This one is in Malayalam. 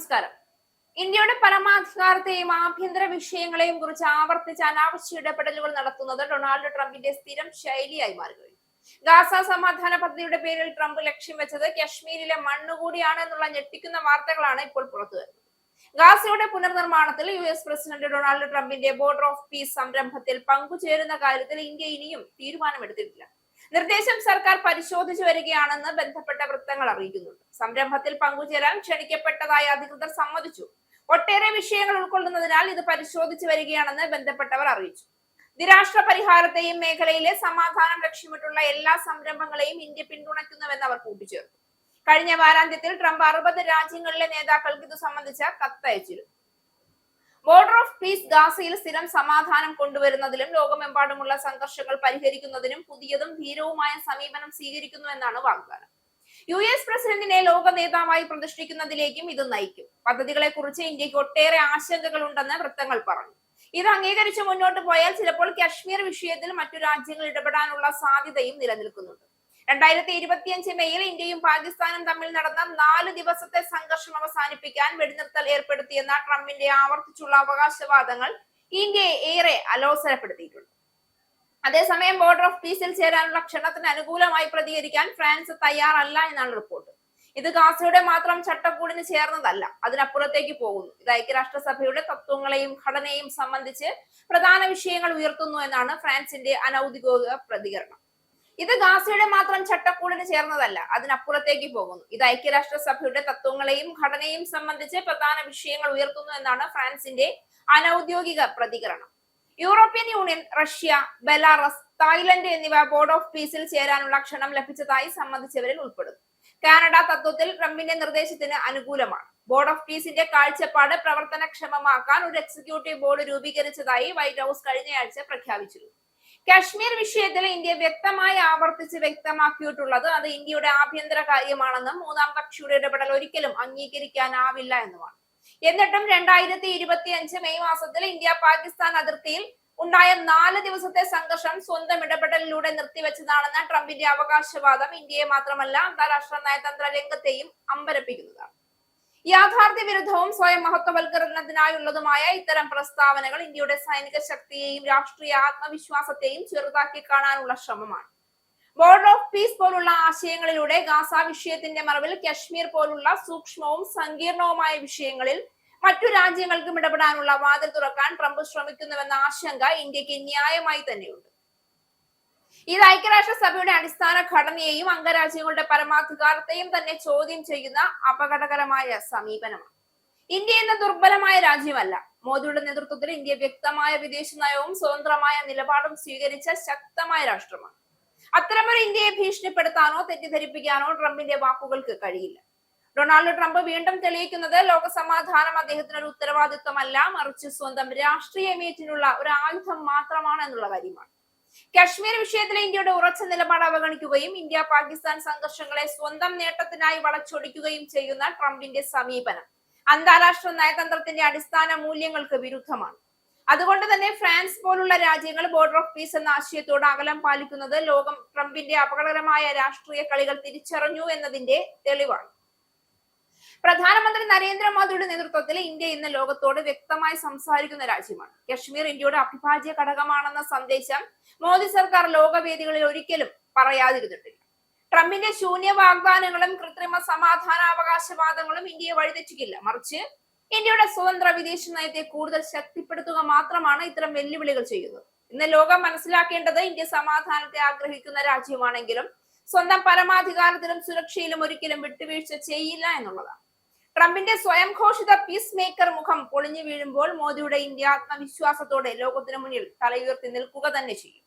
നമസ്കാരം. ഇന്ത്യയുടെ പരമാധികാരത്തെയും ആഭ്യന്തര വിഷയങ്ങളെയും കുറിച്ച് ആവർത്തിച്ച് അനാവശ്യ ഇടപെടലുകൾ നടത്തുന്നത് ഡൊണാൾഡ് ട്രംപിന്റെ സ്ഥിരം ശൈലിയായി മാറുകയാണ്. ഗാസ സമാധാന പദ്ധതിയുടെ പേരിൽ ട്രംപ് ലക്ഷ്യം വെച്ചത് കശ്മീരിലെ മണ്ണുകൂടിയാണ് എന്നുള്ള ഞെട്ടിക്കുന്ന വാർത്തകളാണ് ഇപ്പോൾ പുറത്തുവരുന്നത്. ഗാസയുടെ പുനർനിർമ്മാണത്തിൽ US പ്രസിഡന്റ് ഡൊണാൾഡ് ട്രംപിന്റെ ബോർഡർ ഓഫ് പീസ് സംരംഭത്തിൽ പങ്കുചേരുന്ന കാര്യത്തിൽ ഇന്ത്യ ഇനിയും തീരുമാനമെടുത്തിട്ടില്ല. നിർദ്ദേശം സർക്കാർ പരിശോധിച്ചു വരികയാണെന്ന് ബന്ധപ്പെട്ട വൃത്തങ്ങൾ അറിയിക്കുന്നുണ്ട്. സംരംഭത്തിൽ പങ്കുചേരാൻ ക്ഷണിക്കപ്പെട്ടതായി അധികൃതർ സമ്മതിച്ചു. ഒട്ടേറെ വിഷയങ്ങൾ ഉൾക്കൊള്ളുന്നതിനാൽ ഇത് പരിശോധിച്ചു വരികയാണെന്ന് ബന്ധപ്പെട്ടവർ അറിയിച്ചു. ദ്വിരാഷ്ട്ര പരിഹാരത്തെയും മേഖലയിലെ സമാധാനം ലക്ഷ്യമിട്ടുള്ള എല്ലാ സംരംഭങ്ങളെയും ഇന്ത്യ പിന്തുണയ്ക്കുന്നുവെന്ന് അവർ കൂട്ടിച്ചേർത്തു. കഴിഞ്ഞ വാരാന്ത്യത്തിൽ ട്രംപ് 60 രാജ്യങ്ങളിലെ നേതാക്കൾക്ക് ഇത് സംബന്ധിച്ച കത്തയച്ചിരുന്നു. ബോർഡർ ഓഫ് പീസ് ഗാസയിൽ സ്ഥിരം സമാധാനം കൊണ്ടുവരുന്നതിലും ലോകമെമ്പാടുമുള്ള സംഘർഷങ്ങൾ പരിഹരിക്കുന്നതിനും പുതിയതും ധീരവുമായ സമീപനം സ്വീകരിക്കുന്നുവെന്നാണ് വാഗ്ദാനം. US പ്രസിഡന്റിനെ ലോക നേതാവായി പ്രതിഷ്ഠിക്കുന്നതിലേക്കും ഇത് നയിക്കും. പദ്ധതികളെ കുറിച്ച് ഇന്ത്യക്ക് ഒട്ടേറെ ആശങ്കകൾ ഉണ്ടെന്ന് വൃത്തങ്ങൾ പറഞ്ഞു. ഇത് അംഗീകരിച്ച് മുന്നോട്ട് പോയാൽ ചിലപ്പോൾ കശ്മീർ വിഷയത്തിൽ മറ്റു രാജ്യങ്ങൾ ഇടപെടാനുള്ള സാധ്യതയും നിലനിൽക്കുന്നുണ്ട്. 2025 മെയ്യിൽ ഇന്ത്യയും പാകിസ്ഥാനും തമ്മിൽ നടന്ന 4 ദിവസത്തെ സംഘർഷം അവസാനിപ്പിക്കാൻ വെടിനിർത്തൽ ഏർപ്പെടുത്തിയെന്ന ട്രംപിന്റെ ആവർത്തിച്ചുള്ള അവകാശവാദങ്ങൾ ഇന്ത്യയെ ഏറെ അലോസരപ്പെടുത്തിയിട്ടുണ്ട്. അതേസമയം ബോർഡർ ഓഫ് പീസിൽ ചേരാനുള്ള ക്ഷണത്തിന് അനുകൂലമായി പ്രതികരിക്കാൻ ഫ്രാൻസ് തയ്യാറല്ല എന്നാണ് റിപ്പോർട്ട്. ഇത് ഗാസയുടെ മാത്രം ചട്ടക്കൂടിന് ചേർന്നതല്ല, അതിനപ്പുറത്തേക്ക് പോകുന്നു. ഇത് ഐക്യരാഷ്ട്രസഭയുടെ തത്വങ്ങളെയും ഘടനയും സംബന്ധിച്ച് പ്രധാന വിഷയങ്ങൾ ഉയർത്തുന്നു എന്നാണ് ഫ്രാൻസിന്റെ അനൌദ്യോഗിക പ്രതികരണം. ഇത് ഗാസയുടെ മാത്രം ചട്ടക്കൂടിന് ചേർന്നതല്ല, അതിനപ്പുറത്തേക്ക് പോകുന്നു. ഇത് ഐക്യരാഷ്ട്രസഭയുടെ തത്വങ്ങളെയും ഘടനയും സംബന്ധിച്ച് പ്രധാന വിഷയങ്ങൾ ഉയർത്തുന്നു എന്നാണ് ഫ്രാൻസിന്റെ അനൌദ്യോഗിക പ്രതികരണം. European union, Russia, Belarus, Thailand എന്നിവ ബോർഡ് ഓഫ് പീസിൽ ചേരാനുള്ള ക്ഷണം ലഭിച്ചതായി സമ്മതിച്ചവരിൽ ഉൾപ്പെടുന്നു. കാനഡ തത്വത്തിൽ ട്രംപിന്റെ നിർദ്ദേശത്തിന് അനുകൂലമാണ്. ബോർഡ് ഓഫ് പീസിന്റെ കാഴ്ചപ്പാട് പ്രവർത്തനക്ഷമമാക്കാൻ ഒരു എക്സിക്യൂട്ടീവ് ബോർഡ് രൂപീകരിച്ചതായി വൈറ്റ് ഹൌസ് കഴിഞ്ഞയാഴ്ച പ്രഖ്യാപിച്ചിരുന്നു. കശ്മീർ വിഷയത്തിൽ ഇന്ത്യ വ്യക്തമായി ആവർത്തിച്ച് വ്യക്തമാക്കിയിട്ടുള്ളത് അത് ഇന്ത്യയുടെ ആഭ്യന്തര കാര്യമാണെന്നും മൂന്നാം കക്ഷിയുടെ ഇടപെടൽ ഒരിക്കലും അംഗീകരിക്കാനാവില്ല എന്നുമാണ്. എന്നിട്ടും 2025 മെയ് മാസത്തിൽ ഇന്ത്യ പാകിസ്ഥാൻ അതിർത്തിയിൽ ഉണ്ടായ 4 ദിവസത്തെ സംഘർഷം സ്വന്തം ഇടപെടലിലൂടെ നിർത്തിവെച്ചതാണെന്ന ട്രംപിന്റെ അവകാശവാദം ഇന്ത്യയെ മാത്രമല്ല അന്താരാഷ്ട്ര നയതന്ത്ര രംഗത്തെയും അമ്പരപ്പിക്കുന്നതാണ്. യാഥാർത്ഥ്യ വിരുദ്ധവും സ്വയം മഹത്വവൽക്കരണത്തിനായുള്ളതുമായ ഇത്തരം പ്രസ്താവനകൾ ഇന്ത്യയുടെ സൈനിക ശക്തിയെയും രാഷ്ട്രീയ ആത്മവിശ്വാസത്തെയും ചെറുതാക്കി കാണാനുള്ള ശ്രമമാണ്. ബോർഡർ ഓഫ് പീസ് പോലുള്ള ആശയങ്ങളിലൂടെ ഗാസ വിഷയത്തിന്റെ മറവിൽ കശ്മീർ പോലുള്ള സൂക്ഷ്മവും സങ്കീർണവുമായ വിഷയങ്ങളിൽ മറ്റു രാജ്യങ്ങൾക്കും ഇടപെടാനുള്ള വാതിൽ തുറക്കാൻ ട്രംപ് ശ്രമിക്കുന്നുവെന്ന ആശങ്ക ഇന്ത്യക്ക് ന്യായമായി തന്നെയുണ്ട്. ഇത് ഐക്യരാഷ്ട്രസഭയുടെ അടിസ്ഥാന ഘടനയെയും അംഗരാജ്യങ്ങളുടെ പരമാധികാരത്തെയും തന്നെ ചോദ്യം ചെയ്യുന്ന അപകടകരമായ സമീപനമാണ്. ഇന്ത്യ എന്ന ദുർബലമായ രാജ്യമല്ല. മോദിയുടെ നേതൃത്വത്തിൽ ഇന്ത്യ വ്യക്തമായ വിദേശ നയവും സ്വതന്ത്രമായ നിലപാടും സ്വീകരിച്ച ശക്തമായ രാഷ്ട്രമാണ്. അത്തരമൊരു ഇന്ത്യയെ ഭീഷണിപ്പെടുത്താനോ തെറ്റിദ്ധരിപ്പിക്കാനോ ട്രംപിന്റെ വാക്കുകൾക്ക് കഴിയില്ല. ഡൊണാൾഡ് ട്രംപ് വീണ്ടും തെളിയിക്കുന്നത് ലോക സമാധാനം അദ്ദേഹത്തിന് ഒരു ഉത്തരവാദിത്വമല്ല, മറിച്ച് സ്വന്തം രാഷ്ട്രീയ മീറ്റിനുള്ള ഒരു ആയുധം മാത്രമാണ് എന്നുള്ള കാര്യമാണ്. കശ്മീർ വിഷയത്തിലെ ഇന്ത്യയുടെ ഉറച്ച നിലപാട് അവഗണിക്കുകയും ഇന്ത്യ പാകിസ്ഥാൻ സംഘർഷങ്ങളെ സ്വന്തം നേട്ടത്തിനായി വളച്ചൊടിക്കുകയും ചെയ്യുന്ന ട്രംപിന്റെ സമീപനം അന്താരാഷ്ട്ര നയതന്ത്രത്തിന്റെ അടിസ്ഥാന മൂല്യങ്ങൾക്ക് വിരുദ്ധമാണ്. അതുകൊണ്ട് തന്നെ ഫ്രാൻസ് പോലുള്ള രാജ്യങ്ങൾ ബോർഡർ ഓഫ് പീസ് എന്ന ആശയത്തോട് അകലം പാലിക്കുന്നത് ലോകം ട്രംപിന്റെ അപകടകരമായ രാഷ്ട്രീയ കളികൾ തിരിച്ചറിഞ്ഞു എന്നതിന്റെ തെളിവാണ്. പ്രധാനമന്ത്രി നരേന്ദ്രമോദിയുടെ നേതൃത്വത്തിൽ ഇന്ത്യ ഇന്ന് ലോകത്തോട് വ്യക്തമായി സംസാരിക്കുന്ന രാജ്യമാണ്. കശ്മീർ ഇന്ത്യയുടെ അവിഭാജ്യ ഘടകമാണെന്ന സന്ദേശം മോദി സർക്കാർ ലോകവേദികളിൽ ഒരിക്കലും പറയാതിരുന്നിട്ടില്ല. ട്രംപിന്റെ ശൂന്യ വാഗ്ദാനങ്ങളും കൃത്രിമ സമാധാനാവകാശവാദങ്ങളും ഇന്ത്യയെ വഴിതെറ്റിക്കില്ല, മറിച്ച് ഇന്ത്യയുടെ സ്വതന്ത്ര വിദേശ നയത്തെ കൂടുതൽ ശക്തിപ്പെടുത്തുക മാത്രമാണ് ഇത്തരം വെല്ലുവിളികൾ ചെയ്യുന്നത്. ഇന്ന് ലോകം മനസ്സിലാക്കേണ്ടത് ഇന്ത്യ സമാധാനത്തെ ആഗ്രഹിക്കുന്ന രാജ്യമാണെങ്കിലും സ്വന്തം പരമാധികാരത്തിലും സുരക്ഷയിലും ഒരിക്കലും വിട്ടുവീഴ്ച ചെയ്യില്ല എന്നുള്ളതാണ്. ട്രംപിന്റെ സ്വയം ഘോഷിത പീസ് മേക്കർ മുഖം പൊളിഞ്ഞു വീഴുമ്പോൾ മോദിയുടെ ഇന്ത്യ ആത്മവിശ്വാസത്തോടെ ലോകത്തിനു മുന്നിൽ തലയുയർത്തി നിൽക്കുക തന്നെ ചെയ്യും.